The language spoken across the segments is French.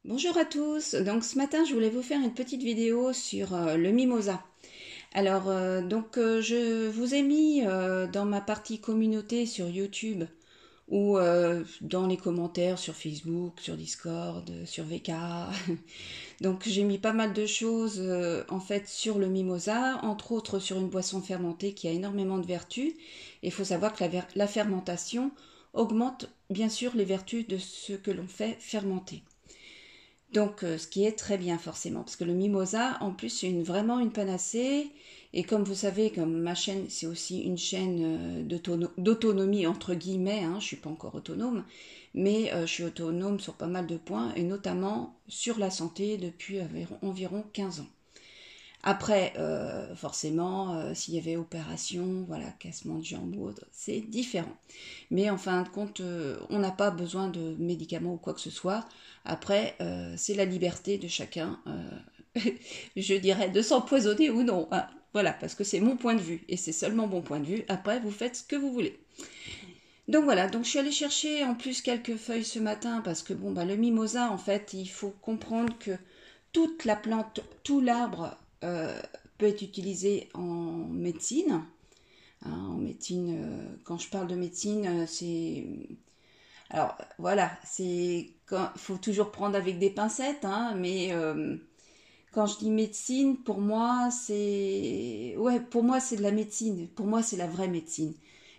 Bonjour à tous, donc ce matin je voulais vous faire une petite vidéo sur le mimosa. Alors je vous ai mis dans ma partie communauté sur YouTube ou dans les commentaires sur Facebook, sur Discord, sur VK. Donc j'ai mis pas mal de choses en fait sur le mimosa, entre autres sur une boisson fermentée qui a énormément de vertus. Et il faut savoir que la fermentation augmente bien sûr les vertus de ce que l'on fait fermenter. Donc, ce qui est très bien forcément, parce que le mimosa, en plus, c'est vraiment une panacée. Et comme vous savez, comme ma chaîne, c'est aussi une chaîne d'autonomie, entre guillemets, hein, je ne suis pas encore autonome, mais je suis autonome sur pas mal de points, et notamment sur la santé depuis environ 15 ans. Après, forcément, s'il y avait opération, voilà, cassement de jambes ou autre, c'est différent. Mais en fin de compte, on n'a pas besoin de médicaments ou quoi que ce soit. Après, c'est la liberté de chacun, je dirais, de s'empoisonner ou non, hein. Voilà, parce que c'est mon point de vue, et c'est seulement mon point de vue. Après, vous faites ce que vous voulez. Donc voilà, donc je suis allée chercher en plus quelques feuilles ce matin, parce que bon, bah, le mimosa, en fait, il faut comprendre que toute la plante, tout l'arbre peut être utilisé en médecine. Hein, en médecine, quand je parle de médecine, c'est... Alors voilà, c'est... Il faut toujours prendre avec des pincettes, hein, mais quand je dis médecine, pour moi, c'est... Ouais, pour moi, c'est de la médecine. Pour moi, c'est la vraie médecine.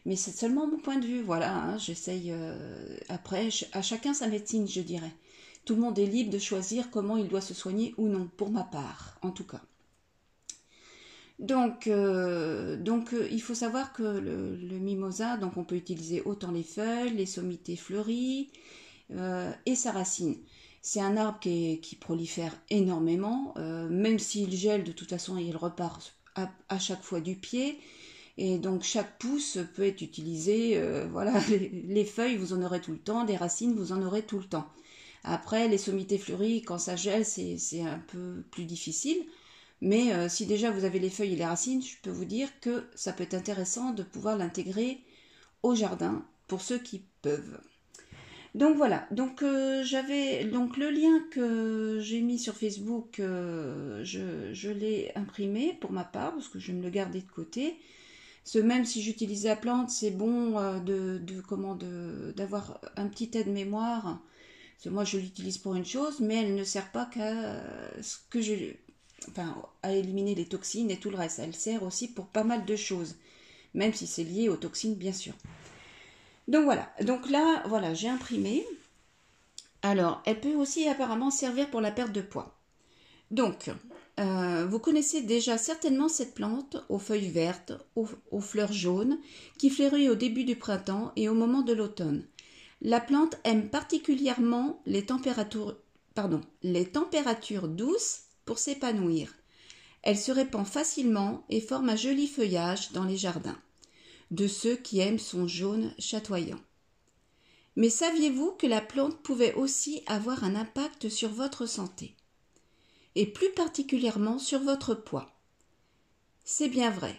Mais c'est seulement mon point de vue, voilà. Hein, j'essaye... Après, à chacun sa médecine, je dirais. Tout le monde est libre de choisir comment il doit se soigner ou non, pour ma part, en tout cas. Il faut savoir que le mimosa, donc on peut utiliser autant les feuilles, les sommités fleuries et sa racine. C'est un arbre qui prolifère énormément, même s'il gèle, de toute façon il repart à chaque fois du pied. Et donc chaque pouce peut être utilisé, voilà, les feuilles vous en aurez tout le temps, les racines vous en aurez tout le temps. Après les sommités fleuries, quand ça gèle, c'est un peu plus difficile. Mais si déjà vous avez les feuilles et les racines, je peux vous dire que ça peut être intéressant de pouvoir l'intégrer au jardin pour ceux qui peuvent. Donc voilà, j'avais donc le lien que j'ai mis sur Facebook, je l'ai imprimé pour ma part parce que je vais me le garder de côté. Même si j'utilise la plante, c'est bon d'avoir un petit aide-mémoire. Parce que moi je l'utilise pour une chose, mais elle ne sert pas qu'à ce que je enfin, à éliminer les toxines et tout le reste. Elle sert aussi pour pas mal de choses, même si c'est lié aux toxines, bien sûr. Donc voilà, donc là, voilà, j'ai imprimé. Alors, elle peut aussi apparemment servir pour la perte de poids. Donc, vous connaissez déjà certainement cette plante aux feuilles vertes, aux fleurs jaunes, qui fleurit au début du printemps et au moment de l'automne. La plante aime particulièrement les températures douces pour s'épanouir. Elle se répand facilement et forme un joli feuillage dans les jardins, de ceux qui aiment son jaune chatoyant. Mais saviez-vous que la plante pouvait aussi avoir un impact sur votre santé, et plus particulièrement sur votre poids? C'est bien vrai.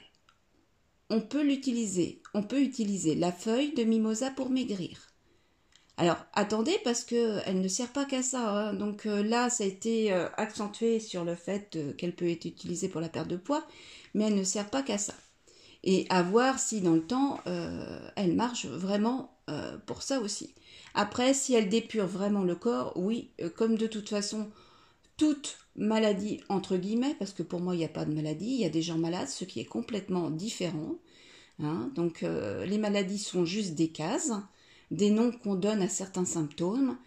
On peut utiliser la feuille de mimosa pour maigrir. Alors, attendez, parce qu'elle ne sert pas qu'à ça, hein. Donc là, ça a été accentué sur le fait qu'elle peut être utilisée pour la perte de poids, mais elle ne sert pas qu'à ça. Et à voir si dans le temps, elle marche vraiment pour ça aussi. Après, si elle dépure vraiment le corps, oui, comme de toute façon, toute maladie, entre guillemets, parce que pour moi, il n'y a pas de maladie, il y a des gens malades, ce qui est complètement différent. Hein. Donc, les maladies sont juste des cases, des noms qu'on donne à certains symptômes.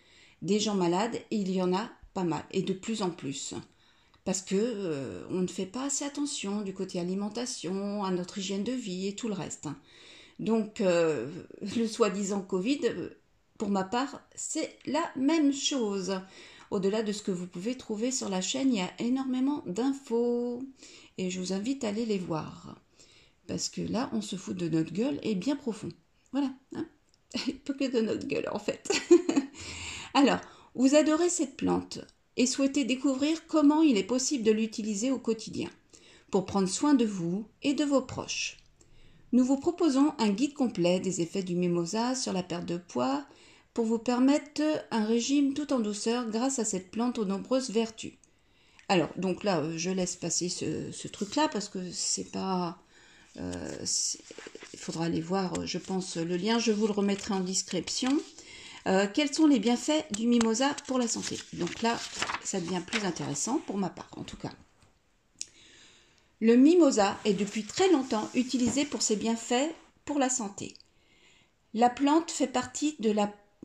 Des gens malades, et il y en a pas mal, et de plus en plus. Parce que on ne fait pas assez attention du côté alimentation, à notre hygiène de vie et tout le reste. Donc, le soi-disant Covid, pour ma part, c'est la même chose. Au-delà de ce que vous pouvez trouver sur la chaîne, il y a énormément d'infos. Et je vous invite à aller les voir. Parce que là, on se fout de notre gueule et bien profond. Voilà. Hein. Pas que de notre gueule, en fait. Alors, vous adorez cette plante et souhaitez découvrir comment il est possible de l'utiliser au quotidien pour prendre soin de vous et de vos proches. Nous vous proposons un guide complet des effets du mimosa sur la perte de poids pour vous permettre un régime tout en douceur grâce à cette plante aux nombreuses vertus. Alors, donc là, je laisse passer ce truc-là parce que c'est pas... il faudra aller voir, je pense, le lien. Je vous le remettrai en description. Quels sont les bienfaits du mimosa pour la santé? Donc là, ça devient plus intéressant pour ma part, en tout cas. Le mimosa est depuis très longtemps utilisé pour ses bienfaits pour la santé. La plante fait partie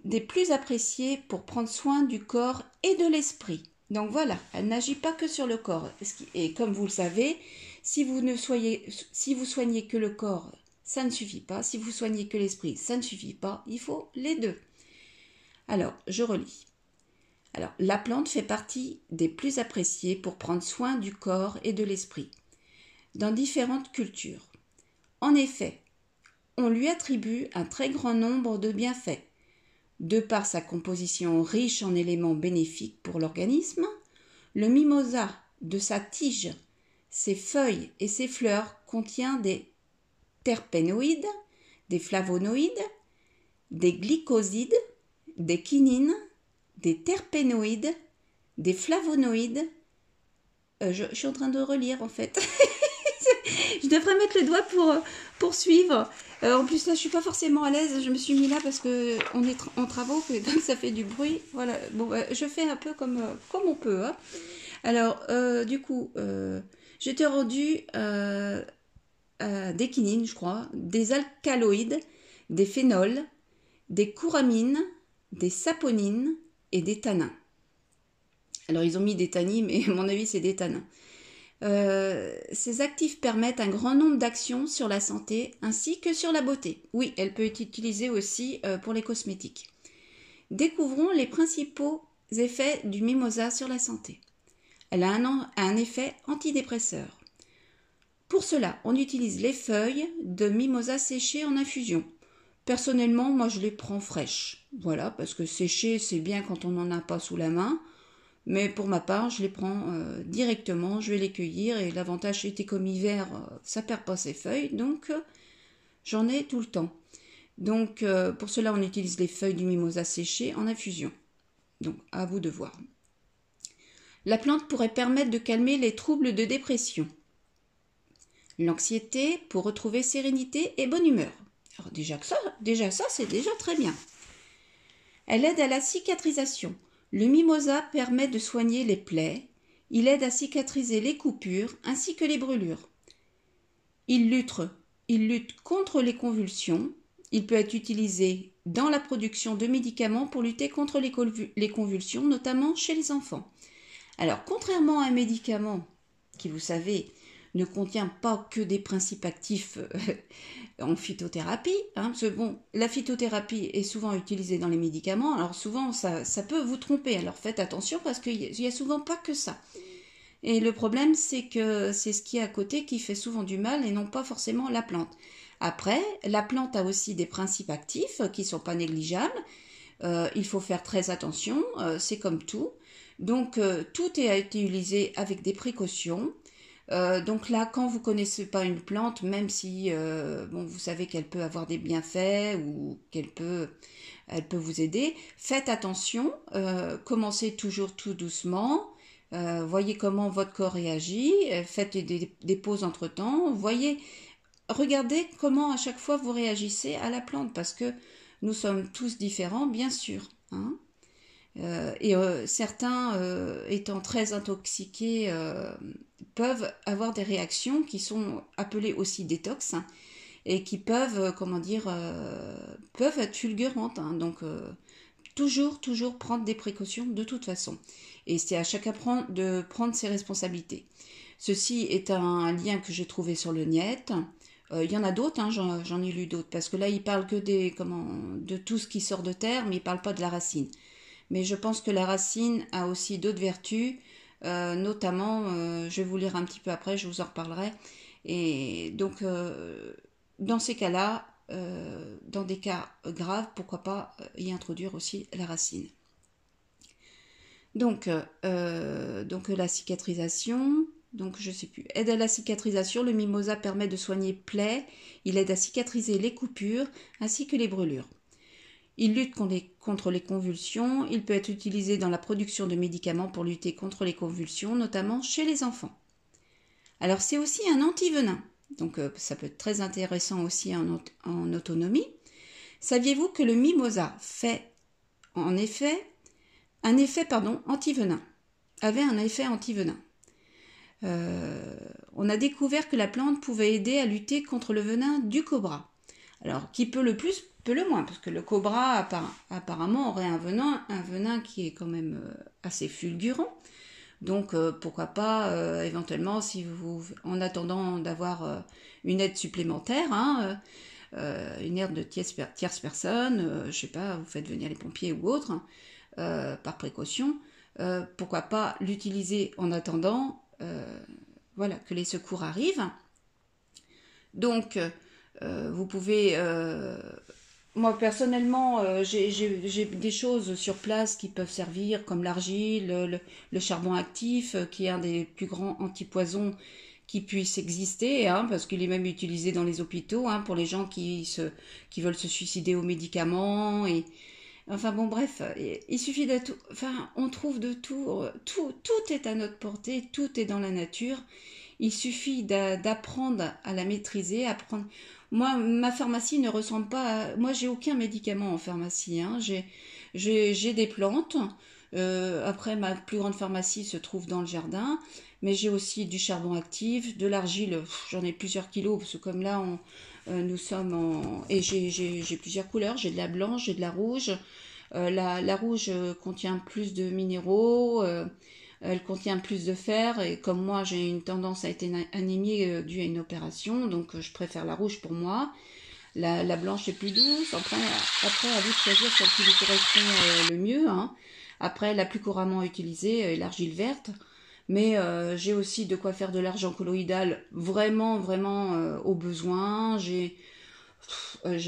des plus appréciées pour prendre soin du corps et de l'esprit. Donc voilà, elle n'agit pas que sur le corps. Et comme vous le savez, si vous soignez que le corps, ça ne suffit pas. Si vous soignez que l'esprit, ça ne suffit pas. Il faut les deux. Alors, je relis. Alors, la plante fait partie des plus appréciées pour prendre soin du corps et de l'esprit, dans différentes cultures. En effet, on lui attribue un très grand nombre de bienfaits, de par sa composition riche en éléments bénéfiques pour l'organisme. Le mimosa, de sa tige, ses feuilles et ses fleurs, contient des terpénoïdes, des flavonoïdes, des glycosides, des quinines, des terpénoïdes, des flavonoïdes. Je suis en train de relire en fait. Je devrais mettre le doigt pour suivre. En plus là, je suis pas forcément à l'aise. Je me suis mis là parce que on est en travaux, donc ça fait du bruit. Voilà. Bon, je fais un peu comme on peut. Hein. Alors, du coup, j'étais rendue des quinines, je crois, des alcaloïdes, des phénols, des couramines, des saponines et des tannins. Alors, ils ont mis des tannins, mais à mon avis, c'est des tannins. Ces actifs permettent un grand nombre d'actions sur la santé ainsi que sur la beauté. Oui, elle peut être utilisée aussi pour les cosmétiques. Découvrons les principaux effets du mimosa sur la santé. Elle a un effet antidépresseur. Pour cela, on utilise les feuilles de mimosa séchées en infusion. Personnellement, moi je les prends fraîches. Voilà, parce que séchées, c'est bien quand on n'en a pas sous la main. Mais pour ma part, je les prends directement, je vais les cueillir. Et l'avantage, été comme hiver, ça perd pas ses feuilles. Donc, j'en ai tout le temps. Donc, pour cela, on utilise les feuilles du mimosa séchées en infusion. Donc, à vous de voir. La plante pourrait permettre de calmer les troubles de dépression, l'anxiété pour retrouver sérénité et bonne humeur. Alors déjà ça, c'est déjà très bien. Elle aide à la cicatrisation. Le mimosa permet de soigner les plaies. Il aide à cicatriser les coupures ainsi que les brûlures. Il lutte contre les convulsions. Il peut être utilisé dans la production de médicaments pour lutter contre les convulsions, notamment chez les enfants. Alors, contrairement à un médicament qui, vous savez, ne contient pas que des principes actifs en phytothérapie, hein, parce que bon, la phytothérapie est souvent utilisée dans les médicaments, alors souvent ça peut vous tromper, alors faites attention parce qu'il y a souvent pas que ça. Et le problème, c'est que c'est ce qui est à côté qui fait souvent du mal et non pas forcément la plante. Après, la plante a aussi des principes actifs qui ne sont pas négligeables. Il faut faire très attention, c'est comme tout. Donc, tout est à utiliser avec des précautions. Donc là, quand vous connaissez pas une plante, même si vous savez qu'elle peut avoir des bienfaits ou elle peut vous aider, faites attention. Commencez toujours tout doucement. Voyez comment votre corps réagit. Faites des pauses entre temps. Regardez comment à chaque fois vous réagissez à la plante parce que nous sommes tous différents, bien sûr. Hein. Certains, étant très intoxiqués, peuvent avoir des réactions qui sont appelées aussi détox hein, et qui peuvent, peuvent être fulgurantes. Hein, donc, toujours prendre des précautions de toute façon. Et c'est à chacun de prendre ses responsabilités. Ceci est un lien que j'ai trouvé sur le net. Il y en a d'autres, hein, j'en ai lu d'autres, parce que là, il parle que de tout ce qui sort de terre, mais il ne parle pas de la racine. Mais je pense que la racine a aussi d'autres vertus, notamment, je vais vous lire un petit peu après, je vous en reparlerai. Et donc, dans ces cas-là, dans des cas graves, pourquoi pas y introduire aussi la racine. Donc la cicatrisation, donc je sais plus, aide à la cicatrisation, le mimosa permet de soigner plaies, il aide à cicatriser les coupures ainsi que les brûlures. Il lutte contre les convulsions. Il peut être utilisé dans la production de médicaments pour lutter contre les convulsions, notamment chez les enfants. Alors c'est aussi un antivenin. Donc ça peut être très intéressant aussi en autonomie. Saviez-vous que le mimosa fait en effet un effet antivenin, avait un effet antivenin. On a découvert que la plante pouvait aider à lutter contre le venin du cobra. Alors, qui peut le plus, peut le moins, parce que le cobra apparemment aurait un venin qui est quand même assez fulgurant. Donc, pourquoi pas, éventuellement, si vous, en attendant d'avoir une aide supplémentaire, une aide de tierce personne, je sais pas, vous faites venir les pompiers ou autre, par précaution, pourquoi pas l'utiliser en attendant voilà, que les secours arrivent. Donc, vous pouvez... moi, personnellement, j'ai des choses sur place qui peuvent servir, comme l'argile, le charbon actif, qui est un des plus grands antipoisons qui puisse exister, parce qu'il est même utilisé dans les hôpitaux, pour les gens qui veulent se suicider aux médicaments. Enfin bon, bref, il suffit d'être... Enfin, on trouve de tout, tout est à notre portée, tout est dans la nature. Il suffit d'apprendre à la maîtriser, Moi, ma pharmacie ne ressemble pas à... Moi, j'ai aucun médicament en pharmacie, J'ai des plantes. Après, ma plus grande pharmacie se trouve dans le jardin. Mais j'ai aussi du charbon actif, de l'argile. J'en ai plusieurs kilos, parce que comme là, nous sommes en... Et j'ai plusieurs couleurs. J'ai de la blanche, j'ai de la rouge. La rouge contient plus de minéraux, elle contient plus de fer, et comme moi j'ai une tendance à être anémie due à une opération, donc je préfère la rouge pour moi. La blanche est plus douce. Après à vous de choisir celle qui vous correspond le mieux. Après, la plus couramment utilisée est l'argile verte. Mais j'ai aussi de quoi faire de l'argent colloïdal vraiment, vraiment au besoin. J'ai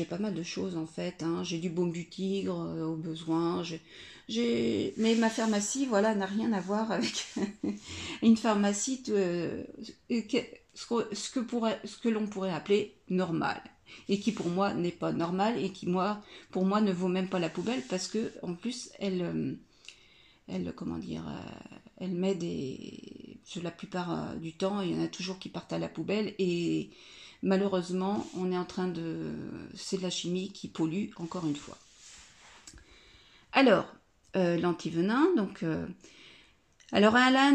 pas mal de choses en fait. J'ai du baume du tigre au besoin. Mais ma pharmacie, voilà, n'a rien à voir avec une pharmacie ce que l'on pourrait appeler normale. Et qui pour moi n'est pas normale et qui pour moi ne vaut même pas la poubelle parce que en plus elle comment dire, elle met la plupart du temps, il y en a toujours qui partent à la poubelle et malheureusement, c'est de la chimie qui pollue encore une fois. Alors, l'antivenin, alors elle a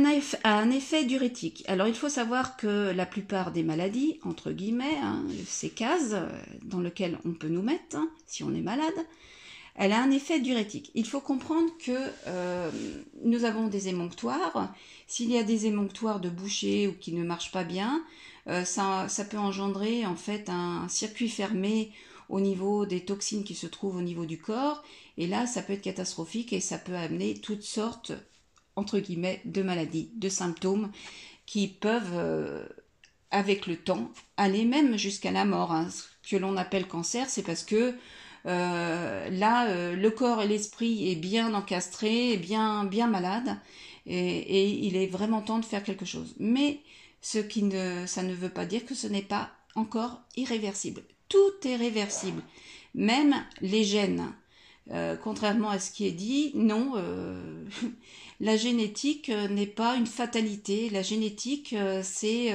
un effet diurétique. Alors il faut savoir que la plupart des maladies, entre guillemets, ces cases dans lesquelles on peut nous mettre si on est malade, elle a un effet diurétique. Il faut comprendre que nous avons des émonctoires. S'il y a des émonctoires de bouchée ou qui ne marchent pas bien, ça peut engendrer en fait un circuit fermé au niveau des toxines qui se trouvent au niveau du corps. Et là, ça peut être catastrophique et ça peut amener toutes sortes, entre guillemets, de maladies, de symptômes qui peuvent, avec le temps, aller même jusqu'à la mort. Ce que l'on appelle cancer, c'est parce que le corps et l'esprit est bien encastré, bien malade, et il est vraiment temps de faire quelque chose. Mais ça ne veut pas dire que ce n'est pas encore irréversible. Tout est réversible, même les gènes. Contrairement à ce qui est dit, non, la génétique n'est pas une fatalité. La génétique, c'est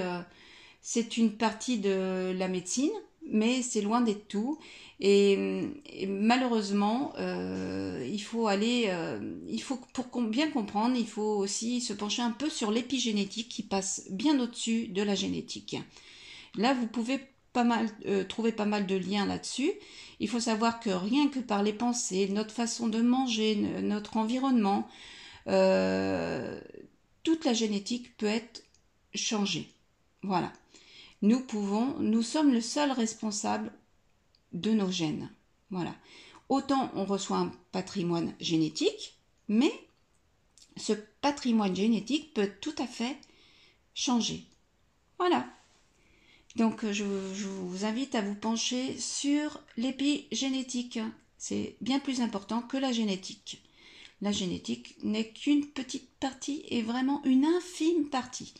une partie de la médecine, mais c'est loin d'être tout. Et malheureusement, pour bien comprendre, il faut aussi se pencher un peu sur l'épigénétique qui passe bien au-dessus de la génétique. Là, vous pouvez trouver pas mal de liens là-dessus. Il faut savoir que rien que par les pensées, notre façon de manger, notre environnement, toute la génétique peut être changée. Voilà. Nous sommes le seul responsable de nos gènes. Voilà. Autant on reçoit un patrimoine génétique, mais ce patrimoine génétique peut tout à fait changer. Voilà. Donc je vous invite à vous pencher sur l'épigénétique. C'est bien plus important que la génétique. La génétique n'est qu'une petite partie et vraiment une infime partie.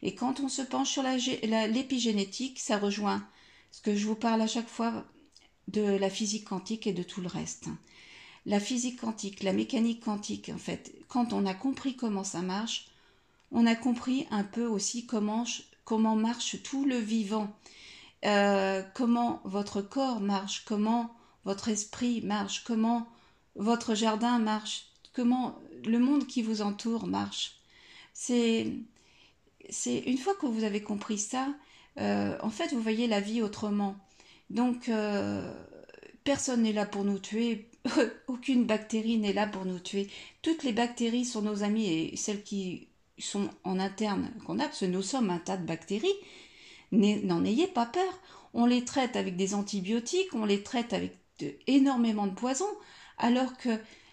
Et quand on se penche sur l'épigénétique, ça rejoint ce que je vous parle à chaque fois de la physique quantique et de tout le reste. la physique quantique, la mécanique quantique, en fait, quand on a compris comment ça marche, on a compris un peu aussi comment marche tout le vivant, comment votre corps marche, comment votre esprit marche, comment votre jardin marche, comment le monde qui vous entoure marche. C'est une fois que vous avez compris ça, en fait, vous voyez la vie autrement. Donc, personne n'est là pour nous tuer, aucune bactérie n'est là pour nous tuer. Toutes les bactéries sont nos amies et celles qui sont en interne qu'on a, parce que nous sommes un tas de bactéries, n'en ayez pas peur. On les traite avec des antibiotiques, on les traite avec énormément de poisons, alors que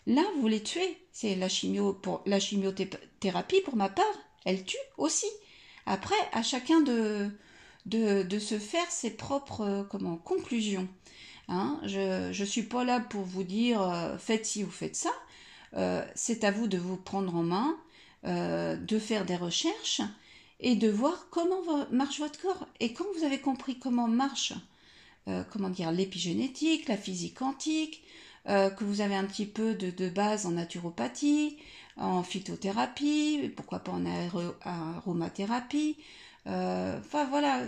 là, vous les tuez. C'est la chimiothérapie, pour ma part, elle tue aussi. Après, à chacun de se faire ses propres conclusions. Hein, je ne suis pas là pour vous dire faites ci ou faites ça. C'est à vous de vous prendre en main, de faire des recherches et de voir comment marche votre corps. Et quand vous avez compris comment marche l'épigénétique, la physique quantique, que vous avez un petit peu de base en naturopathie, en phytothérapie, pourquoi pas en aromathérapie, enfin voilà,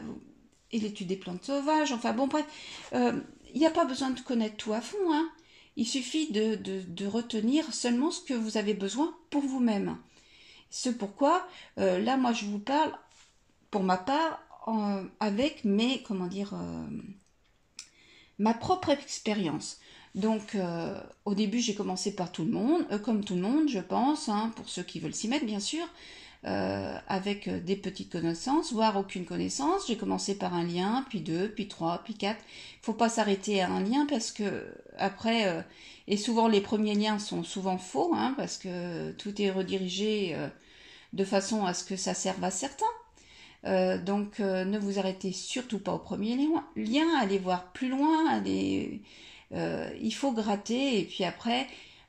et l'étude des plantes sauvages, enfin bon bref, il n'y a pas besoin de connaître tout à fond, hein. Il suffit de retenir seulement ce que vous avez besoin pour vous-même. C'est pourquoi, là moi je vous parle, pour ma part, avec ma propre expérience. Donc, au début, j'ai commencé par tout le monde, comme tout le monde, je pense, hein, pour ceux qui veulent s'y mettre, bien sûr, avec des petites connaissances, voire aucune connaissance. J'ai commencé par un lien, puis 2, puis 3, puis 4. Il ne faut pas s'arrêter à un lien parce que, après, et souvent les premiers liens sont souvent faux, hein, parce que tout est redirigé de façon à ce que ça serve à certains. Donc ne vous arrêtez surtout pas au premier lien, allez voir plus loin, il faut gratter et puis après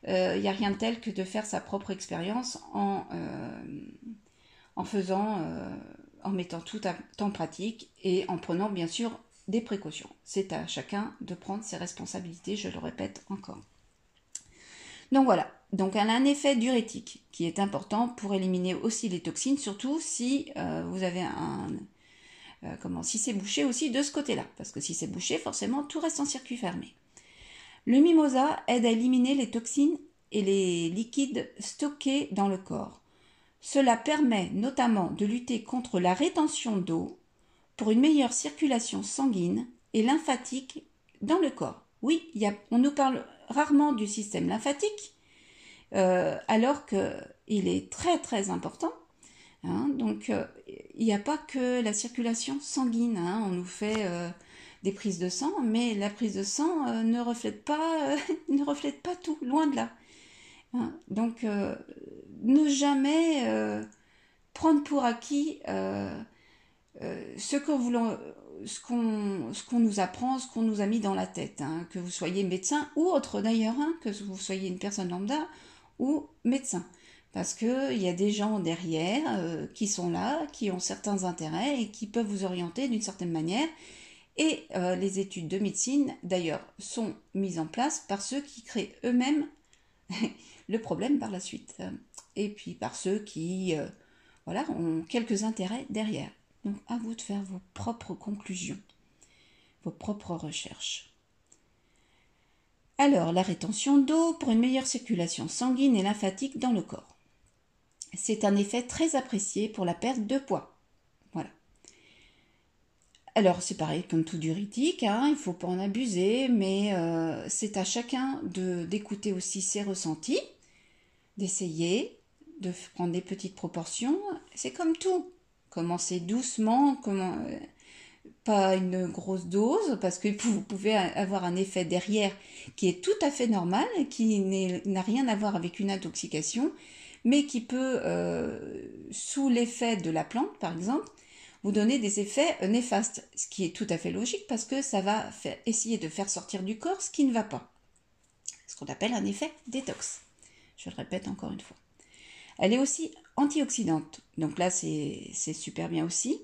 il n'y a rien de tel que de faire sa propre expérience en mettant tout en pratique et en prenant bien sûr des précautions. C'est à chacun de prendre ses responsabilités, je le répète encore. Donc voilà, donc elle a un effet diurétique qui est important pour éliminer aussi les toxines, surtout si vous avez si c'est bouché aussi de ce côté-là, parce que si c'est bouché, forcément tout reste en circuit fermé. Le mimosa aide à éliminer les toxines et les liquides stockés dans le corps. Cela permet notamment de lutter contre la rétention d'eau pour une meilleure circulation sanguine et lymphatique dans le corps. Oui, on nous parle rarement du système lymphatique, alors qu'il est très très important. Hein, donc il n'y a pas que la circulation sanguine, hein, on nous fait des prises de sang, mais la prise de sang ne reflète pas tout, loin de là. Hein, donc ne jamais prendre pour acquis ce qu'on nous apprend, ce qu'on nous a mis dans la tête, hein, que vous soyez médecin ou autre d'ailleurs, hein, que vous soyez une personne lambda ou médecin. Parce qu'il y a des gens derrière qui sont là, qui ont certains intérêts et qui peuvent vous orienter d'une certaine manière. Et les études de médecine, d'ailleurs, sont mises en place par ceux qui créent eux-mêmes le problème par la suite. Et puis par ceux qui ont quelques intérêts derrière. Donc à vous de faire vos propres conclusions, vos propres recherches. Alors, la rétention d'eau pour une meilleure circulation sanguine et lymphatique dans le corps. C'est un effet très apprécié pour la perte de poids. Voilà. Alors, c'est pareil comme tout diurétique, hein, il ne faut pas en abuser, mais c'est à chacun d'écouter aussi ses ressentis, d'essayer, de prendre des petites proportions. C'est comme tout. Commencez doucement, pas une grosse dose, parce que vous pouvez avoir un effet derrière qui est tout à fait normal, qui n'a rien à voir avec une intoxication, mais qui peut, sous l'effet de la plante par exemple, vous donner des effets néfastes, ce qui est tout à fait logique parce que ça va essayer de faire sortir du corps ce qui ne va pas, ce qu'on appelle un effet détox. Je le répète encore une fois. Elle est aussi antioxydante, donc là c'est super bien aussi.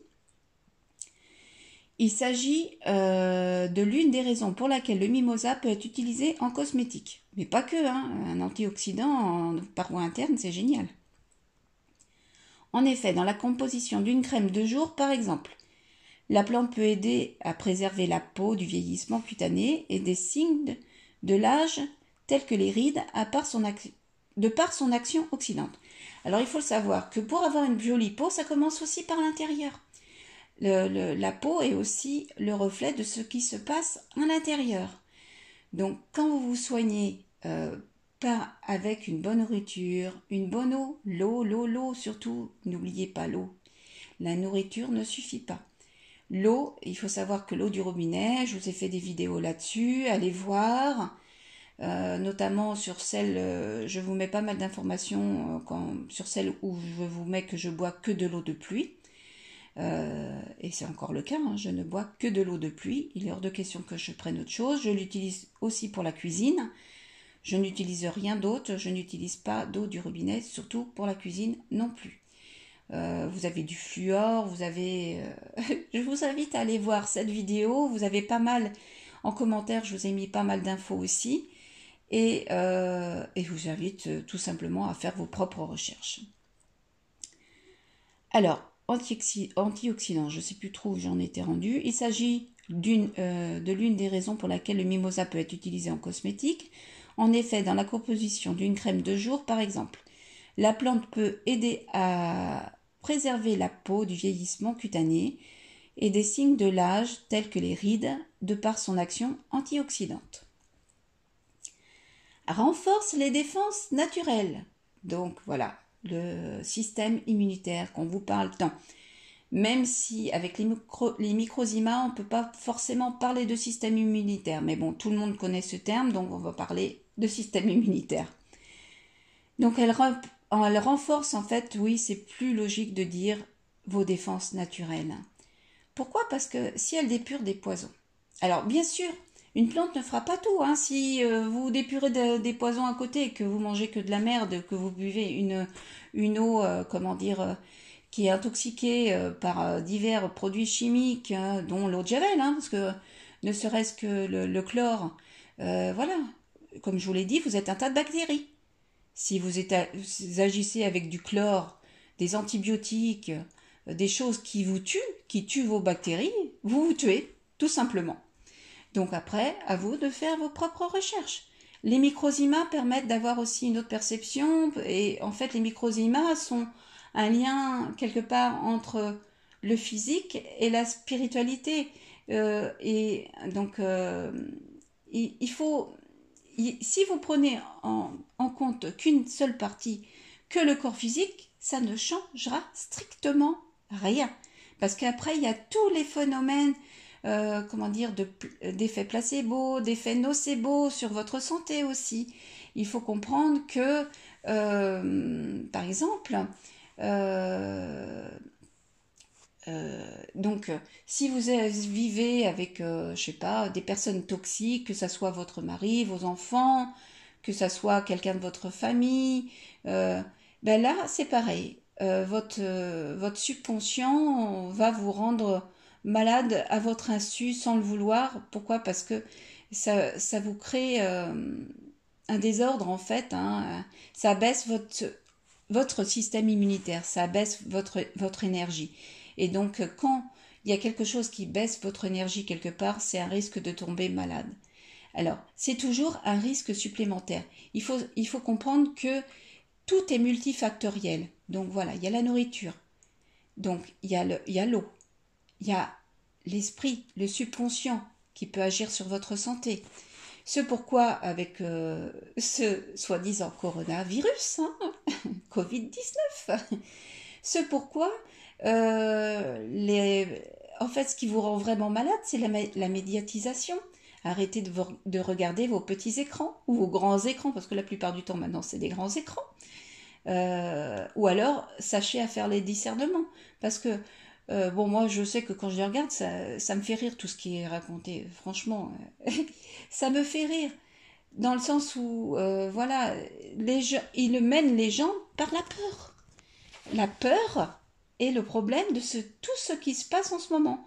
Il s'agit de l'une des raisons pour laquelle le mimosa peut être utilisé en cosmétique. Mais pas que, hein, un antioxydant en paroi interne, c'est génial. En effet, dans la composition d'une crème de jour, par exemple, la plante peut aider à préserver la peau du vieillissement cutané et des signes de l'âge tels que les rides de par son action oxydante. Alors il faut le savoir que pour avoir une jolie peau, ça commence aussi par l'intérieur. La peau est aussi le reflet de ce qui se passe à l'intérieur. Donc quand vous vous soignez pas avec une bonne nourriture, une bonne eau, l'eau, surtout, n'oubliez pas l'eau. La nourriture ne suffit pas. L'eau, il faut savoir que l'eau du robinet, je vous ai fait des vidéos là-dessus, allez voir, notamment sur celle, je vous mets pas mal d'informations sur celle où je vous mets que je bois que de l'eau de pluie. Et c'est encore le cas, hein, je ne bois que de l'eau de pluie, il est hors de question que je prenne autre chose, je l'utilise aussi pour la cuisine, je n'utilise rien d'autre, je n'utilise pas d'eau du robinet, surtout pour la cuisine non plus. Vous avez du fluor, vous avez... je vous invite à aller voir cette vidéo, vous avez pas mal, en commentaire je vous ai mis pas mal d'infos aussi, et je vous invite tout simplement à faire vos propres recherches. Alors, antioxydant, je ne sais plus trop où j'en étais rendue. Il s'agit de l'une des raisons pour laquelle le mimosa peut être utilisé en cosmétique. En effet, dans la composition d'une crème de jour, par exemple, la plante peut aider à préserver la peau du vieillissement cutané et des signes de l'âge tels que les rides de par son action antioxydante. Renforce les défenses naturelles. Donc voilà, le système immunitaire qu'on vous parle tant. Même si avec les microzymas, on ne peut pas forcément parler de système immunitaire. Mais bon, tout le monde connaît ce terme, donc on va parler de système immunitaire. Donc elle renforce en fait, oui, c'est plus logique de dire vos défenses naturelles. Pourquoi? Parce que si elle dépure des poisons. Alors bien sûr, une plante ne fera pas tout. Hein. Si vous dépurez des poisons à côté et que vous mangez que de la merde, que vous buvez une eau, qui est intoxiquée par divers produits chimiques, hein, dont l'eau de Javel, hein, parce que ne serait-ce que le chlore, voilà, comme je vous l'ai dit, vous êtes un tas de bactéries. Si vous agissez avec du chlore, des antibiotiques, des choses qui vous tuent, qui tuent vos bactéries, vous vous tuez, tout simplement. Donc après, à vous de faire vos propres recherches. Les microzymas permettent d'avoir aussi une autre perception, et en fait les microzymas sont un lien quelque part entre le physique et la spiritualité. Et donc il faut, si vous prenez en compte qu'une seule partie, que le corps physique, ça ne changera strictement rien. Parce qu'après, il y a tous les phénomènes d'effets placebo, d'effets nocebo sur votre santé aussi. Il faut comprendre que, par exemple, donc, si vous vivez avec, je sais pas, des personnes toxiques, que ça soit votre mari, vos enfants, que ça soit quelqu'un de votre famille, ben là, c'est pareil. Votre subconscient va vous rendre malade à votre insu sans le vouloir. Pourquoi? Parce que ça vous crée un désordre en fait. Hein. Ça baisse votre système immunitaire, ça baisse votre énergie. Et donc quand il y a quelque chose qui baisse votre énergie quelque part, c'est un risque de tomber malade. Alors, c'est toujours un risque supplémentaire. Il faut comprendre que tout est multifactoriel. Donc voilà, il y a la nourriture, donc il y a l'eau, il y a l'esprit, le subconscient qui peut agir sur votre santé. Ce pourquoi, avec ce soi-disant coronavirus, hein, Covid-19, ce pourquoi, en fait, ce qui vous rend vraiment malade, c'est la médiatisation. Arrêtez de regarder vos petits écrans ou vos grands écrans, parce que la plupart du temps maintenant c'est des grands écrans. Ou alors sachez à faire les discernements, parce que bon, moi je sais que quand je les regarde, ça me fait rire tout ce qui est raconté. Franchement, ça me fait rire dans le sens où voilà, il mène les gens par la peur. La peur est le problème de tout ce qui se passe en ce moment.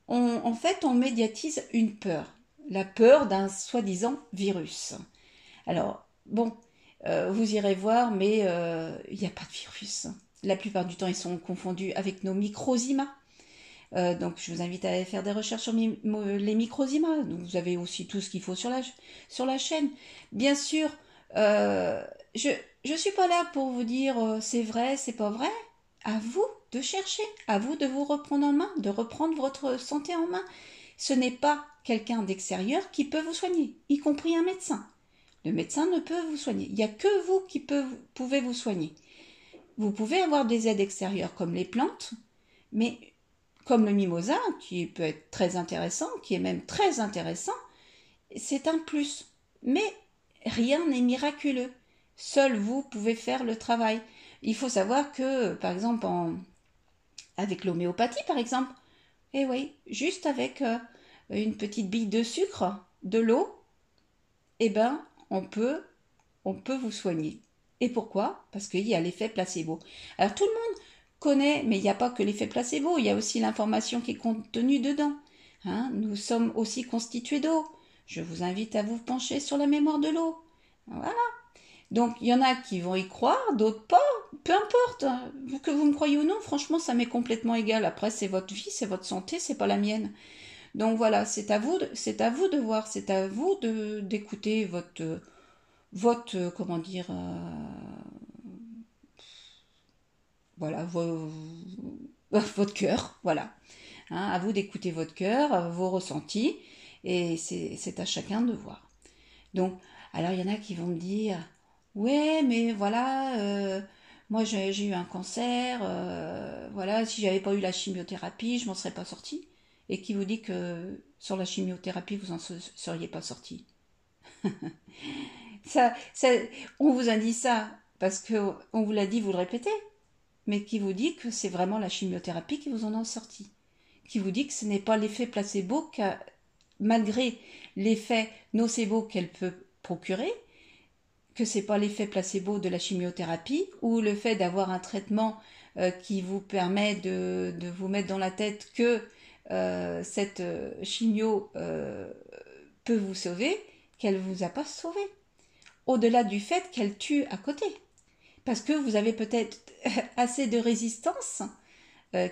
En fait, on médiatise une peur, la peur d'un soi-disant virus. Alors, bon, vous irez voir, mais il n'y a pas de virus. La plupart du temps, ils sont confondus avec nos microzymas. Donc, je vous invite à aller faire des recherches sur les microzymas. Donc, vous avez aussi tout ce qu'il faut sur la chaîne. Bien sûr, euh, je ne suis pas là pour vous dire c'est vrai, c'est pas vrai. À vous de chercher, à vous de vous reprendre en main, de reprendre votre santé en main. Ce n'est pas quelqu'un d'extérieur qui peut vous soigner, y compris un médecin. Le médecin ne peut vous soigner. Il n'y a que vous qui pouvez vous soigner. Vous pouvez avoir des aides extérieures comme les plantes, mais comme le mimosa, qui peut être très intéressant, qui est même très intéressant, c'est un plus. Mais rien n'est miraculeux. Seul vous pouvez faire le travail. Il faut savoir que, par exemple, avec l'homéopathie, par exemple, eh oui, juste avec une petite bille de sucre, de l'eau, eh ben, on peut vous soigner. Et pourquoi? Parce qu'il y a l'effet placebo. Alors tout le monde connaît, mais il n'y a pas que l'effet placebo, il y a aussi l'information qui est contenue dedans. Hein, nous sommes aussi constitués d'eau. Je vous invite à vous pencher sur la mémoire de l'eau. Voilà. Donc il y en a qui vont y croire, d'autres pas. Peu importe, hein. Que vous me croyez ou non, franchement, ça m'est complètement égal. Après, c'est votre vie, c'est votre santé, c'est pas la mienne. Donc voilà, c'est à vous de voir, c'est à vous de d'écouter comment dire, voilà, votre cœur, voilà. Hein, à vous d'écouter votre cœur, vos ressentis, et c'est à chacun de voir. Donc, alors il y en a qui vont me dire, ouais, mais voilà, moi j'ai eu un cancer, voilà, si j'avais pas eu la chimiothérapie, je m'en serais pas sortie. Et qui vous dit que sur la chimiothérapie, vous en seriez pas sorti? Ça, on vous a dit ça parce que on vous l'a dit, vous le répétez, mais qui vous dit que c'est vraiment la chimiothérapie qui vous en a sorti? Qui vous dit que ce n'est pas l'effet placebo, malgré l'effet nocebo qu'elle peut procurer, que c'est pas l'effet placebo de la chimiothérapie ou le fait d'avoir un traitement qui vous permet de vous mettre dans la tête que cette chimio peut vous sauver, qu'elle vous a pas sauvé. Au-delà du fait qu'elle tue à côté. Parce que vous avez peut-être assez de résistance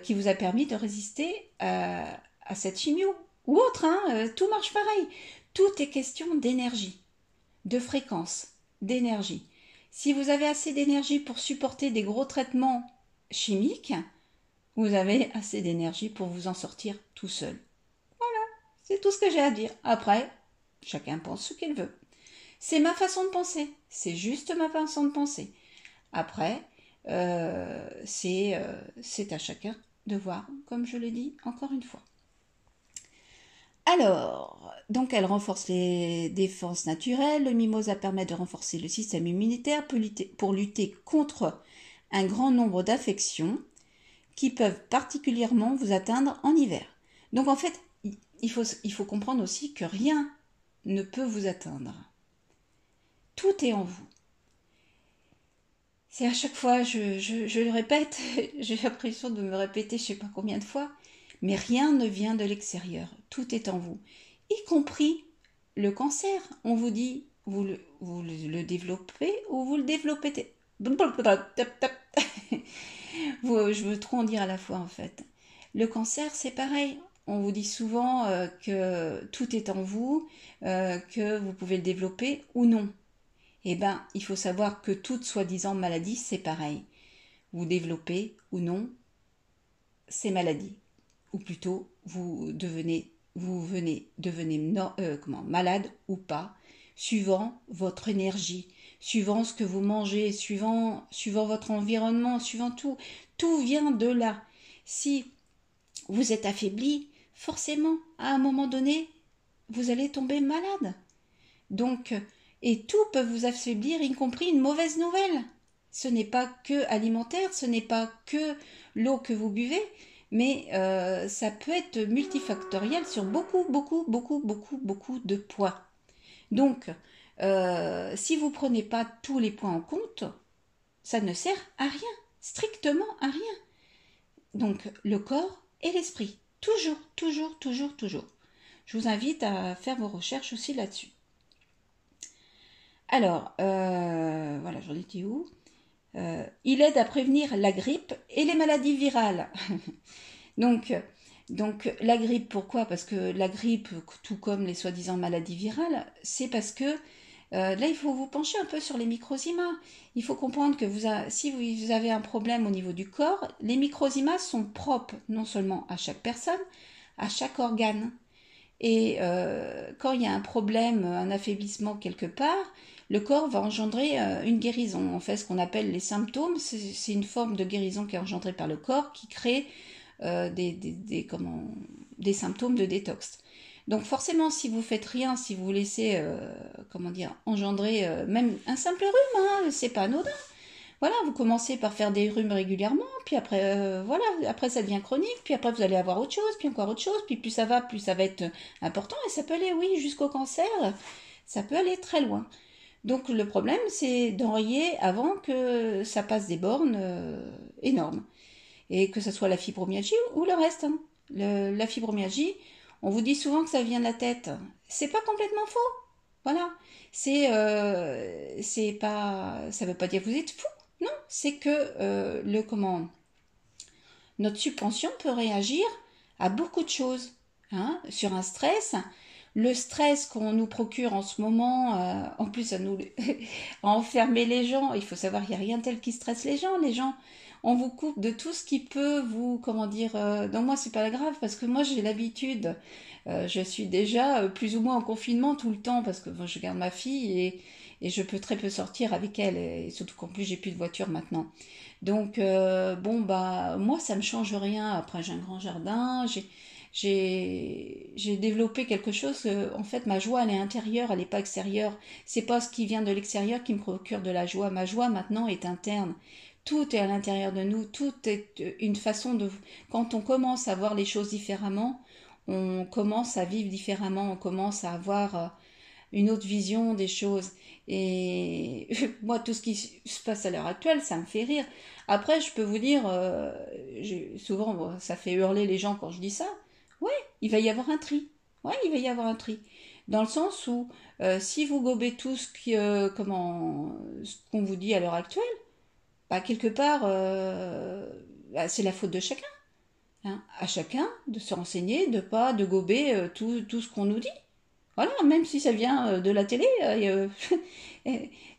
qui vous a permis de résister à cette chimio. Ou autre, hein, tout marche pareil. Tout est question d'énergie, de fréquence, d'énergie. Si vous avez assez d'énergie pour supporter des gros traitements chimiques, vous avez assez d'énergie pour vous en sortir tout seul. C'est tout ce que j'ai à dire. Après, chacun pense ce qu'il veut. C'est ma façon de penser. C'est juste ma façon de penser. Après, c'est à chacun de voir, comme je le dis encore une fois. Alors, donc elle renforce les défenses naturelles. Le mimosa permet de renforcer le système immunitaire pour lutter contre un grand nombre d'affections qui peuvent particulièrement vous atteindre en hiver. Donc en fait, il faut comprendre aussi que rien ne peut vous atteindre. Tout est en vous. C'est à chaque fois, je le répète, j'ai l'impression de me répéter je ne sais pas combien de fois, mais rien ne vient de l'extérieur. Tout est en vous, y compris le cancer. On vous dit, vous le développez ou vous le développez. Je veux trop en dire à la fois en fait. Le cancer, c'est pareil. On vous dit souvent que tout est en vous, que vous pouvez le développer ou non. Eh bien, il faut savoir que toute soi-disant maladie, c'est pareil. Vous développez ou non ces maladies. Ou plutôt, vous venez devenez malade ou pas, suivant votre énergie, suivant ce que vous mangez, suivant votre environnement, suivant tout. Tout vient de là. Si vous êtes affaibli, forcément, à un moment donné, vous allez tomber malade. Donc, et tout peut vous affaiblir, y compris une mauvaise nouvelle. Ce n'est pas que alimentaire, ce n'est pas que l'eau que vous buvez, mais ça peut être multifactoriel sur beaucoup de points. Donc, si vous ne prenez pas tous les points en compte, ça ne sert à rien, strictement à rien. Donc, le corps et l'esprit. Toujours, toujours, toujours, toujours. Je vous invite à faire vos recherches aussi là-dessus. Alors, voilà, j'en étais où? Il aide à prévenir la grippe et les maladies virales. donc, donc, la grippe, pourquoi? Parce que la grippe, tout comme les soi-disant maladies virales, c'est parce que là, il faut vous pencher un peu sur les microzymas. Il faut comprendre que si vous avez un problème au niveau du corps, les microzymas sont propres non seulement à chaque personne, à chaque organe. Et quand il y a un problème, un affaiblissement quelque part, le corps va engendrer une guérison. En fait, ce qu'on appelle les symptômes, c'est une forme de guérison qui est engendrée par le corps qui crée des symptômes de détox. Donc forcément, si vous faites rien, si vous laissez, engendrer même un simple rhume, hein, c'est pas anodin. Voilà, vous commencez par faire des rhumes régulièrement, puis après, voilà, après ça devient chronique, puis après vous allez avoir autre chose, puis encore autre chose, puis plus ça va être important, et ça peut aller, oui, jusqu'au cancer, ça peut aller très loin. Donc le problème, c'est d'enrayer avant que ça passe des bornes énormes, et que ce soit la fibromyalgie ou le reste. Hein. La fibromyalgie, on vous dit souvent que ça vient de la tête, c'est pas complètement faux. Voilà, c'est pas, ça veut pas dire que vous êtes fou. Non, c'est que notre subconscient peut réagir à beaucoup de choses. Hein, sur un stress, le stress qu'on nous procure en ce moment, en plus à nous à enfermer les gens, il faut savoir qu'il n'y a rien tel qui stresse les gens. Les gens, on vous coupe de tout ce qui peut vous, donc moi c'est pas grave parce que moi j'ai l'habitude, je suis déjà plus ou moins en confinement tout le temps parce que bon, je garde ma fille et je peux très peu sortir avec elle et surtout qu'en plus j'ai plus de voiture maintenant. Donc bon bah moi ça me change rien. Après j'ai un grand jardin, j'ai développé quelque chose. En fait ma joie elle est intérieure, elle n'est pas extérieure. C'est pas ce qui vient de l'extérieur qui me procure de la joie. Ma joie maintenant est interne. Tout est à l'intérieur de nous, tout est une façon de... Quand on commence à voir les choses différemment, on commence à vivre différemment, on commence à avoir une autre vision des choses. Et moi, tout ce qui se passe à l'heure actuelle, ça me fait rire. Après, je peux vous dire, souvent, bon, ça fait hurler les gens quand je dis ça. Ouais, il va y avoir un tri. Ouais, il va y avoir un tri. Dans le sens où, si vous gobez tout ce qu'on vous dit à l'heure actuelle, bah, quelque part, bah, c'est la faute de chacun. Hein. À chacun de se renseigner, de gober tout ce qu'on nous dit. Voilà, même si ça vient de la télé,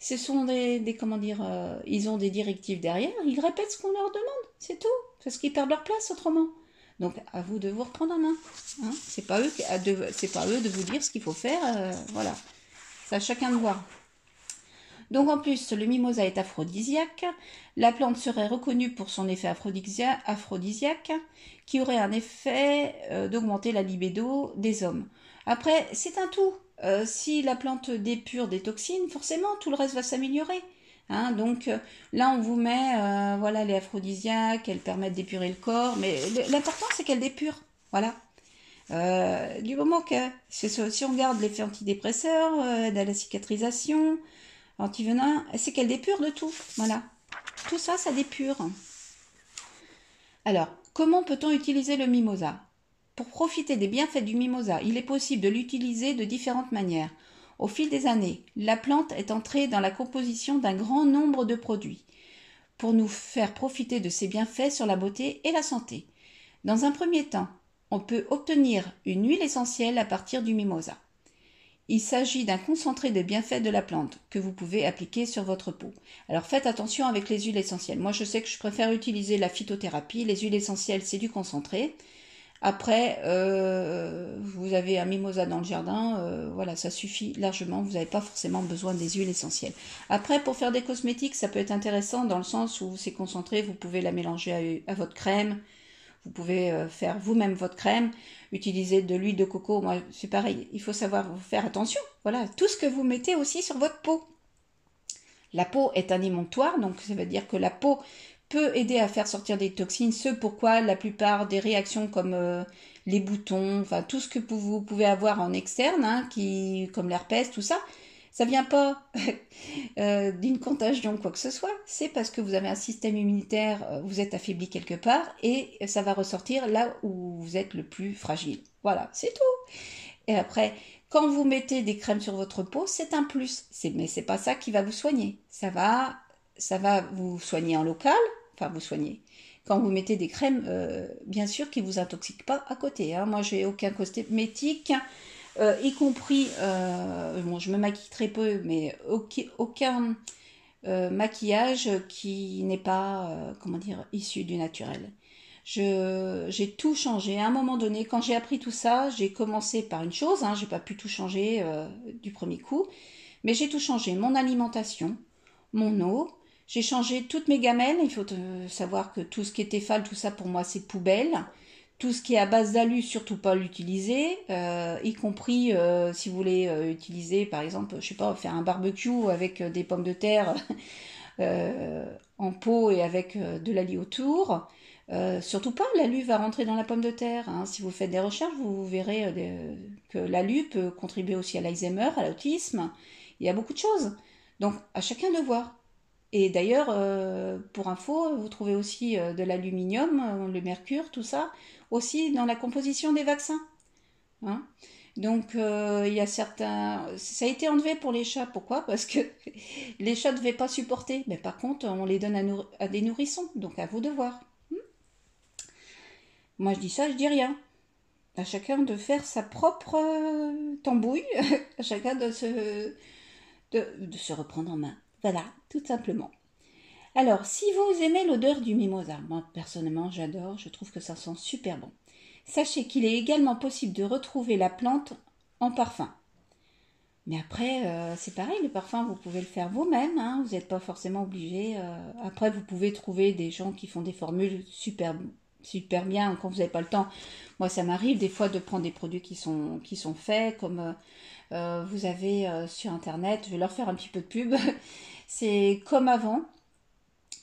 ce sont ils ont des directives derrière, ils répètent ce qu'on leur demande, c'est tout, parce qu'ils perdent leur place autrement. Donc à vous de vous reprendre en main. Hein. C'est pas eux de vous dire ce qu'il faut faire, voilà. C'est à chacun de voir. Donc en plus, le mimosa est aphrodisiaque. La plante serait reconnue pour son effet aphrodisiaque, qui aurait un effet d'augmenter la libido des hommes. Après, c'est un tout. Si la plante dépure des toxines, forcément, tout le reste va s'améliorer. Hein, donc là, on vous met, voilà, les aphrodisiaques, elles permettent d'épurer le corps, mais l'important, c'est qu'elles dépurent. Voilà. Du moment que, si on regarde l'effet antidépresseur, de la cicatrisation, antivenin, c'est qu'elle dépure de tout. Voilà. Tout ça, ça dépure. Alors, comment peut-on utiliser le mimosa? Pour profiter des bienfaits du mimosa, il est possible de l'utiliser de différentes manières. Au fil des années, la plante est entrée dans la composition d'un grand nombre de produits pour nous faire profiter de ses bienfaits sur la beauté et la santé. Dans un premier temps, on peut obtenir une huile essentielle à partir du mimosa. Il s'agit d'un concentré des bienfaits de la plante que vous pouvez appliquer sur votre peau. Alors faites attention avec les huiles essentielles. Moi je sais que je préfère utiliser la phytothérapie. Les huiles essentielles c'est du concentré. Après vous avez un mimosa dans le jardin, voilà ça suffit largement. Vous n'avez pas forcément besoin des huiles essentielles. Après pour faire des cosmétiques ça peut être intéressant dans le sens où c'est concentré. Vous pouvez la mélanger à votre crème. Vous pouvez faire vous-même votre crème, utiliser de l'huile de coco. Moi, c'est pareil, il faut savoir vous faire attention. Voilà, tout ce que vous mettez aussi sur votre peau. La peau est un émonctoire, donc ça veut dire que la peau peut aider à faire sortir des toxines, ce pourquoi la plupart des réactions comme les boutons, enfin tout ce que vous pouvez avoir en externe, hein, comme l'herpès, tout ça, Ça vient pas d'une contagion ou quoi que ce soit, c'est parce que vous avez un système immunitaire, vous êtes affaibli quelque part et ça va ressortir là où vous êtes le plus fragile. Voilà, c'est tout. Et après, quand vous mettez des crèmes sur votre peau, c'est un plus. Mais c'est pas ça qui va vous soigner. Ça va vous soigner en local, enfin vous soigner. Quand vous mettez des crèmes, bien sûr, qui vous intoxiquent pas à côté. Hein. Moi, j'ai aucun cosmétique, y compris, bon, je me maquille très peu, mais aucun maquillage qui n'est pas, comment dire, issu du naturel. J'ai tout changé. À un moment donné, quand j'ai appris tout ça, j'ai commencé par une chose, hein, j'ai pas pu tout changer du premier coup, mais j'ai tout changé. Mon alimentation, mon eau, j'ai changé toutes mes gamelles. Il faut savoir que tout ce qui est Tefal, tout ça pour moi c'est poubelle. Tout ce qui est à base d'alu, surtout pas l'utiliser, y compris si vous voulez utiliser, par exemple, je sais pas, faire un barbecue avec des pommes de terre en pot et avec de l'alu autour. Surtout pas, l'alu va rentrer dans la pomme de terre. Hein. Si vous faites des recherches, vous verrez que l'alu peut contribuer aussi à l'Alzheimer, à l'autisme. Il y a beaucoup de choses. Donc, à chacun de voir. Et d'ailleurs, pour info, vous trouvez aussi de l'aluminium, le mercure, tout ça, aussi dans la composition des vaccins. Hein. Donc, il y a certains... Ça a été enlevé pour les chats. Pourquoi? Parce que les chats ne devaient pas supporter. Mais par contre, on les donne à des nourrissons. Donc, à vous de voir. Moi, je dis ça, je dis rien. À chacun de faire sa propre tambouille. À chacun de se reprendre en main. Voilà, tout simplement. Alors, si vous aimez l'odeur du mimosa, moi personnellement j'adore, je trouve que ça sent super bon. Sachez qu'il est également possible de retrouver la plante en parfum. Mais après, c'est pareil, le parfum, vous pouvez le faire vous-même, hein, vous n'êtes pas forcément obligé. Après, vous pouvez trouver des gens qui font des formules super bien quand vous n'avez pas le temps. Moi, ça m'arrive des fois de prendre des produits qui sont faits, comme vous avez sur Internet, je vais leur faire un petit peu de pub. C'est comme avant.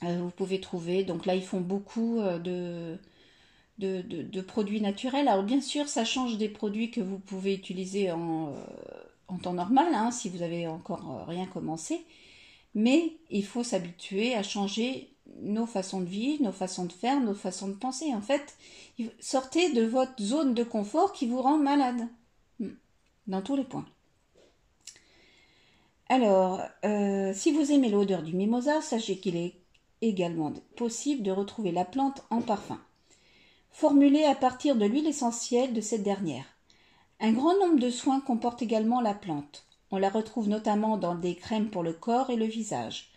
Vous pouvez trouver, donc là ils font beaucoup de produits naturels. Alors bien sûr ça change des produits que vous pouvez utiliser en temps normal, hein, si vous avez encore rien commencé, mais il faut s'habituer à changer nos façons de vivre, nos façons de faire, nos façons de penser. En fait, sortez de votre zone de confort qui vous rend malade, dans tous les points. Alors, si vous aimez l'odeur du mimosa, sachez qu'il est également possible de retrouver la plante en parfum, formulée à partir de l'huile essentielle de cette dernière. Un grand nombre de soins comportent également la plante. On la retrouve notamment dans des crèmes pour le corps et le visage,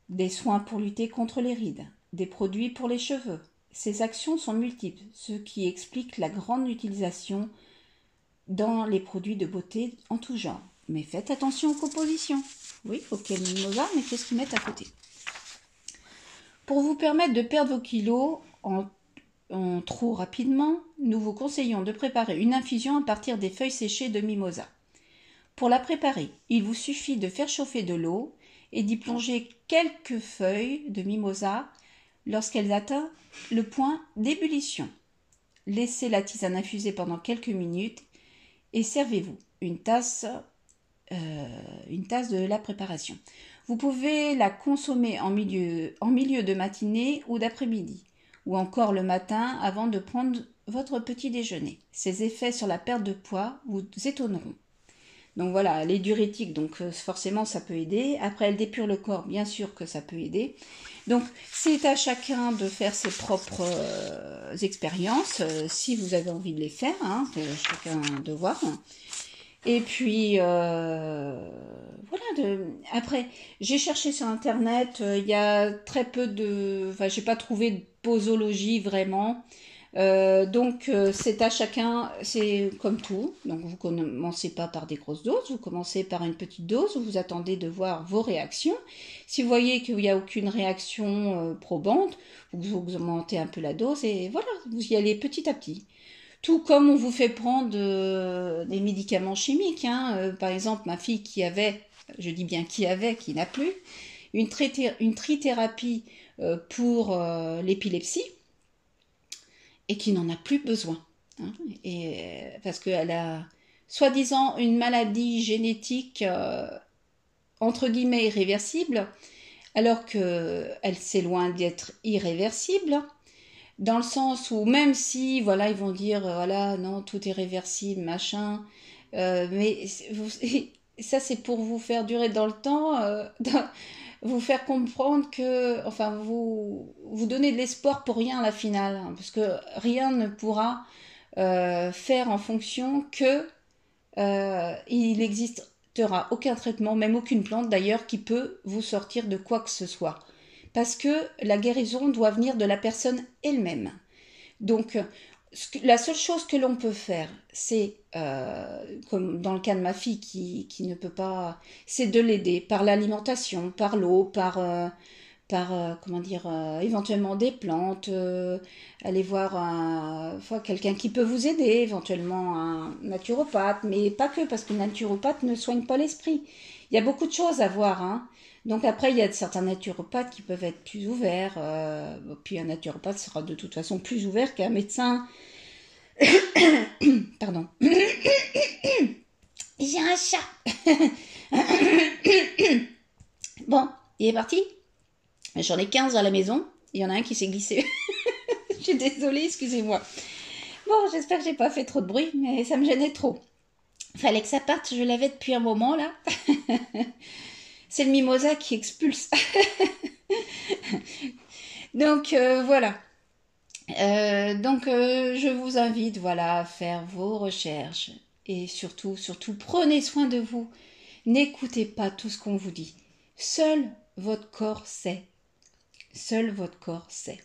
des soins pour lutter contre les rides, des produits pour les cheveux. Ces actions sont multiples, ce qui explique la grande utilisation dans les produits de beauté en tout genre. Mais faites attention aux compositions. Oui, ok, mimosa, mais qu'est-ce qu'ils mettent à côté? Pour vous permettre de perdre vos kilos en trop rapidement, nous vous conseillons de préparer une infusion à partir des feuilles séchées de mimosa. Pour la préparer, il vous suffit de faire chauffer de l'eau et d'y plonger quelques feuilles de mimosa lorsqu'elles atteignent le point d'ébullition. Laissez la tisane infuser pendant quelques minutes et servez-vous une tasse de la préparation. Vous pouvez la consommer en milieu de matinée ou d'après-midi, ou encore le matin avant de prendre votre petit déjeuner. Ses effets sur la perte de poids vous étonneront. Donc voilà, elle est diurétique, donc forcément ça peut aider. Après, elle dépure le corps, bien sûr que ça peut aider. Donc c'est à chacun de faire ses propres expériences, si vous avez envie de les faire, hein, c'est chacun de voir. Et puis, voilà. Après, j'ai cherché sur Internet, il y a très peu de... Enfin, j'ai pas trouvé de posologie vraiment. Donc, c'est à chacun, c'est comme tout. Donc, vous commencez pas par des grosses doses, vous commencez par une petite dose, vous attendez de voir vos réactions. Si vous voyez qu'il n'y a aucune réaction probante, vous augmentez un peu la dose et voilà, vous y allez petit à petit. Tout comme on vous fait prendre des médicaments chimiques. Hein. Par exemple, ma fille qui avait, je dis bien qui avait, qui n'a plus, une trithérapie pour l'épilepsie et qui n'en a plus besoin. Hein. Et, parce qu'elle a soi-disant une maladie génétique entre guillemets irréversible, alors qu'elle c'est loin d'être irréversible, dans le sens où même si, voilà, ils vont dire, voilà, non, tout est réversible, machin, mais ça c'est pour vous faire durer dans le temps, vous faire comprendre que, enfin, vous donner de l'espoir pour rien à la finale, hein, parce que rien ne pourra faire en fonction que il n'existera aucun traitement, même aucune plante d'ailleurs, qui peut vous sortir de quoi que ce soit. Parce que la guérison doit venir de la personne elle-même. Donc, la seule chose que l'on peut faire, c'est, comme dans le cas de ma fille qui ne peut pas, c'est de l'aider par l'alimentation, par l'eau, comment dire, éventuellement des plantes, aller voir quelqu'un qui peut vous aider, éventuellement un naturopathe, mais pas que, parce que le naturopathe ne soigne pas l'esprit. Il y a beaucoup de choses à voir, hein. Donc après, il y a certains naturopathes qui peuvent être plus ouverts, puis un naturopathe sera de toute façon plus ouvert qu'un médecin. Pardon. J'ai un chat. Bon, il est parti. J'en ai 15 à la maison. Il y en a un qui s'est glissé. Je suis désolée, excusez-moi. Bon, j'espère que j'ai pas fait trop de bruit, mais ça me gênait trop. Fallait que ça parte, je l'avais depuis un moment là. C'est le mimosa qui expulse. Donc voilà. Je vous invite, voilà, à faire vos recherches et surtout, surtout, prenez soin de vous. N'écoutez pas tout ce qu'on vous dit. Seul votre corps sait. Seul votre corps sait.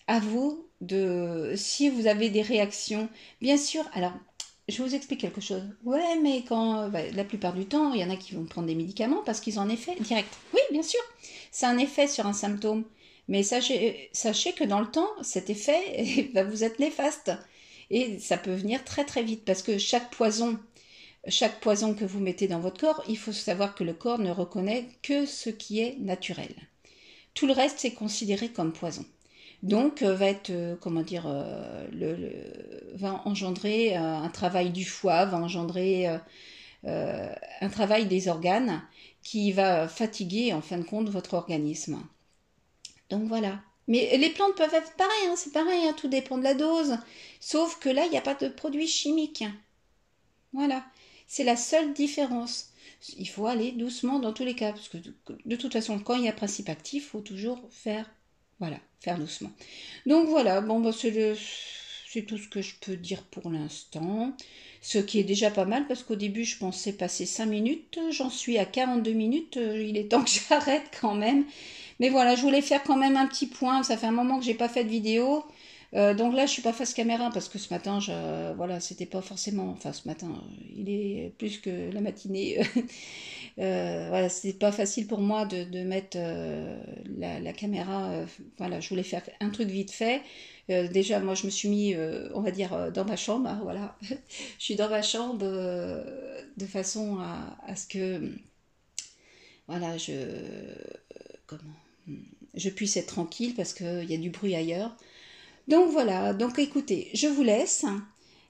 À vous de, si vous avez des réactions, bien sûr. Alors, je vous explique quelque chose. Ouais, mais la plupart du temps, il y en a qui vont prendre des médicaments parce qu'ils ont un effet direct. Oui, bien sûr, c'est un effet sur un symptôme. Mais sachez que dans le temps, cet effet va vous être néfaste. Et ça peut venir très très vite parce que chaque poison que vous mettez dans votre corps, il faut savoir que le corps ne reconnaît que ce qui est naturel. Tout le reste, c'est considéré comme poison. Donc, va être, va engendrer un travail du foie, va engendrer un travail des organes qui va fatiguer, en fin de compte, votre organisme. Donc voilà. Mais les plantes peuvent être pareilles, hein, c'est pareil, hein, tout dépend de la dose. Sauf que là, il n'y a pas de produits chimiques. Voilà. C'est la seule différence. Il faut aller doucement dans tous les cas, parce que de toute façon, quand il y a principe actif, il faut toujours faire doucement. Donc voilà, bon, c'est tout ce que je peux dire pour l'instant. Ce qui est déjà pas mal, parce qu'au début, je pensais passer 5 minutes. J'en suis à 42 minutes. Il est temps que j'arrête quand même. Mais voilà, je voulais faire quand même un petit point. Ça fait un moment que j'ai pas fait de vidéo. Donc là, je suis pas face caméra parce que ce matin, voilà, c'était pas forcément. Enfin, ce matin, il est plus que la matinée. Voilà, c'était pas facile pour moi de mettre la caméra. Voilà, je voulais faire un truc vite fait. Déjà, moi, je me suis mis, on va dire, dans ma chambre. Hein, voilà, je suis dans ma chambre de façon à ce que, voilà, comment, je puisse être tranquille parce qu'il y a du bruit ailleurs. Donc voilà, donc écoutez, je vous laisse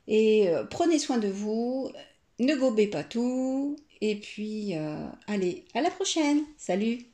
et prenez soin de vous, ne gobez pas tout et puis allez, à la prochaine, salut!